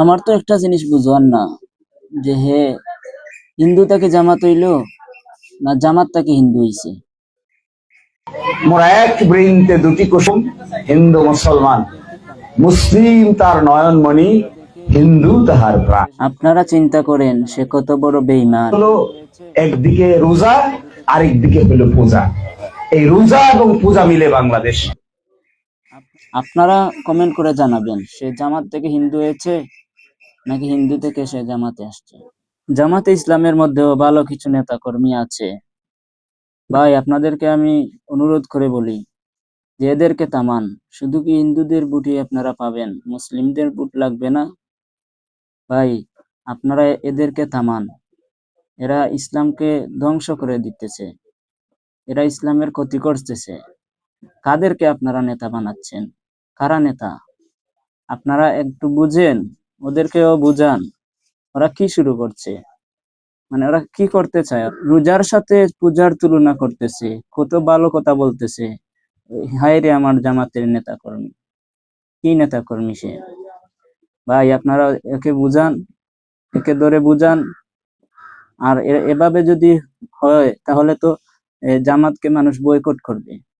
আমার তো একটা জিনিস বুঝার না, যে হে হিন্দু তাকে জামাত হইলো না জামাত তাকে হিন্দু হইছে। মোরা এক বৃন্তে দুটি কুসুম, হিন্দু মুসলমান, মুসলিম তার নয়নমণি, হিন্দু তাহার প্রাণ। আপনারা চিন্তা করেন সে কত বড় বেঈমান। হলো একদিকে রোজা, আরেকদিকে হলো পূজা। এই রোজা এবং পূজা মিলে বাংলাদেশ। আপনারা কমেন্ট করে জানাবেন সে জামাত থেকে হিন্দু হয়েছে নাকি হিন্দু থেকে সে জামাতে আসছে। জামাতে ইসলামের মধ্যেও ভালো কিছু নেতা কর্মী আছে। ভাই আপনাদেরকে আমি অনুরোধ করে বলি যে এদেরকে থামান। শুধু কি হিন্দুদের ভোটই আপনারা পাবেন, মুসলিমদের ভোট লাগবে না? ভাই আপনারা এদেরকে থামান। এরা ইসলামকে ধ্বংস করে দিতেছে, এরা ইসলামের ক্ষতি করতেছে। কাদেরকে আপনারা নেতা বানাচ্ছেন? কারা নেতা? আপনারা একটু বুঝেন, ওদেরকেও বুঝান। ওরা কি শুরু করছে, মানে ওরা কি করতে চায়? রোজার সাথে পূজার তুলনা করতেছে, কত ভালো কথা বলতেছে। হায় রে আমার জামাতের নেতা কর্মী, কি নেতা কর্মী সে! ভাই আপনারা একে বুঝান, একে ধরে বুঝান। আর এভাবে যদি হয় তাহলে তো জামাতকে মানুষ বয়কট করবে।